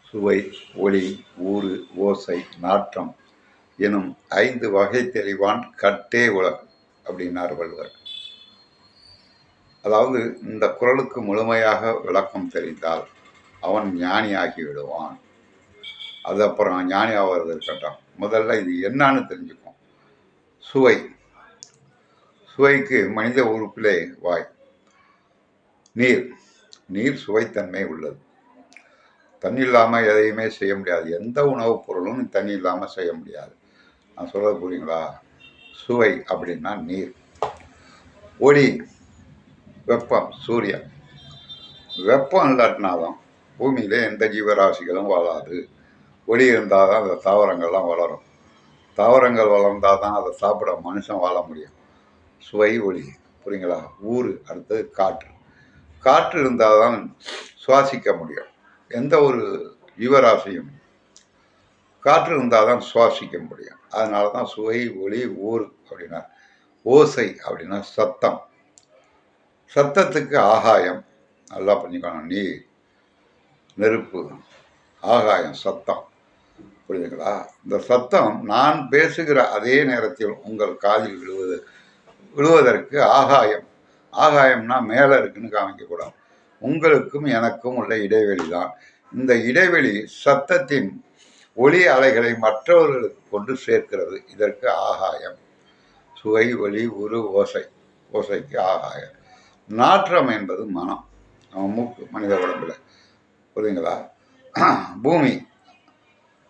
சுவை, ஒளி, ஊறு, ஓசை, நாற்றம் எனும் 5 வகை தெளிவான் கட்டே உலகு அப்படின்னார் வள்ளுவர். அதாவது இந்த குறளுக்கு முழுமையாக விளக்கம் தெரிந்தால் அவன் ஞானி ஆகி விடுவான். அது அப்புறம் ஞானி ஆவது இருக்கட்டும், முதல்ல இது என்னன்னு தெரிஞ்சுக்கும். சுவை, சுவைக்கு மனித உறுப்பிலே வாய். நீர், நீர் சுவைத்தன்மை உள்ளது. தண்ணி இல்லாமல் எதையுமே செய்ய முடியாது. எந்த உணவுப் பொருளும் தண்ணி இல்லாமல் செய்ய முடியாது. நான் சொல்றது புரியுங்களா? சுவை அப்படின்னா நீர். ஒளி, வெப்பம், சூரியன். வெப்பம் இல்லாட்டினாலும் பூமியிலே எந்த ஜீவராசிகளும் வாழாது. ஒளி இருந்தால் தான் அந்த தாவரங்கள்லாம் வளரும். தாவரங்கள் வளர்ந்தால் தான் அதை சாப்பிட மனுஷன் வாழ முடியும். சுவை, ஒளி, புரியுங்களா? ஊறு, அடுத்தது காற்று. காற்று இருந்தால் தான் சுவாசிக்க முடியும். எந்த ஒரு ஜீவராசியும் காற்று இருந்தால் தான் சுவாசிக்க முடியும். அதனால தான் சுவை, ஒளி, ஊறு அப்படின்னா. ஓசை அப்படின்னா சத்தம். சத்தத்துக்கு ஆகாயம், நல்லா பண்ணிக்கணும். நீர், நெருப்பு, ஆகாயம், சத்தம், புரியுதுங்களா? இந்த சத்தம் நான் பேசுகிற அதே நேரத்தில் உங்கள் காதில் விழுவதற்கு ஆகாயம். ஆகாயம்னா மேலே இருக்குன்னு காமிக்கக்கூடாது. உங்களுக்கும் எனக்கும் உள்ள இடைவெளி தான். இந்த இடைவெளி சத்தத்தின் ஒளி அலைகளை மற்றவர்களுக்கு கொண்டு சேர்க்கிறது. இதற்கு ஆகாயம். சுவை, ஒளி, உரு, ஓசை. ஓசைக்கு ஆகாயம். நாற்றம் என்பது மனம். நம்ம மூக்கு மனித உடம்புல, புரியுங்களா? பூமி,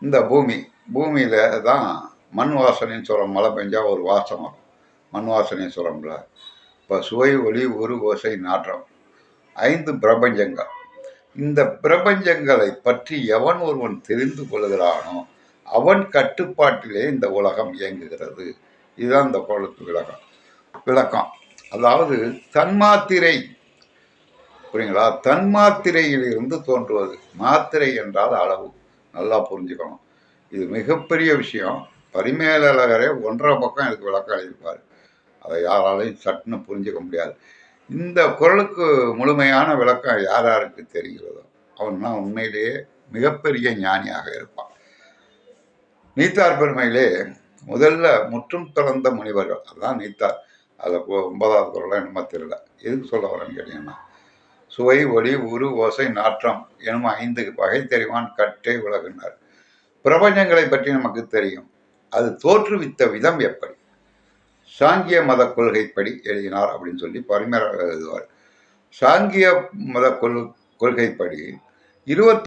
இந்த பூமியில தான் மண் வாசனைன்னு சொல்கிறோம். மழை பெஞ்சா ஒரு வாசம் வரும், மண் வாசனைன்னு சொல்கிறோம்ல. இப்போ சுவை, ஒளி, உரு, ஓசை, நாற்றம் 5 பிரபஞ்சங்கள். இந்த பிரபஞ்சங்களை பற்றி எவன் ஒருவன் தெரிந்து கொள்கிறானோ அவன் கட்டுப்பாட்டிலே இந்த உலகம் இயங்குகிறது. இதுதான் இந்த குறளுக்கு விளக்கம். அதாவது தன்மாத்திரை, புரியுங்களா? தன்மாத்திரையிலிருந்து தோன்றுவது. மாத்திரை என்றால் அளவு. நல்லா புரிஞ்சுக்கணும். இது மிகப்பெரிய விஷயம். பரிமேலழகரே 1.5 பக்கம் இதுக்கு விளக்கம் எழுதியிருப்பார். அதை யாராலையும் சட்டுன்னு புரிஞ்சுக்க முடியாது. இந்த குறளுக்கு முழுமையான விளக்கம் யார் யாருக்கு தெரிகிறதோ அவன்னா உண்மையிலேயே மிகப்பெரிய ஞானியாக இருப்பான். நீத்தார் பெருமையிலே முதல்ல முற்றும் பிறந்த முனிவர்கள், அதுதான் நீத்தார். அதில் 9வது குறளை என்னமோ தெரியல. எதுக்கு சொல்ல வரேன்னு கேட்டீங்கன்னா, சுவை, ஒளி, உரு, ஓசை, நாற்றம் எனும் 5 வகை தெரிவான் கட்டே உலகினார். பிரபஞ்சங்களை பற்றி நமக்கு தெரியும். அது தோற்றுவித்த விதம் எப்படி? சாங்கிய மத கொள்கைப்படி எழுதினார் அப்படின்னு சொல்லி பரிமேலழகர் எழுதுவார். சாங்கிய மத கொள்கைப்படி 20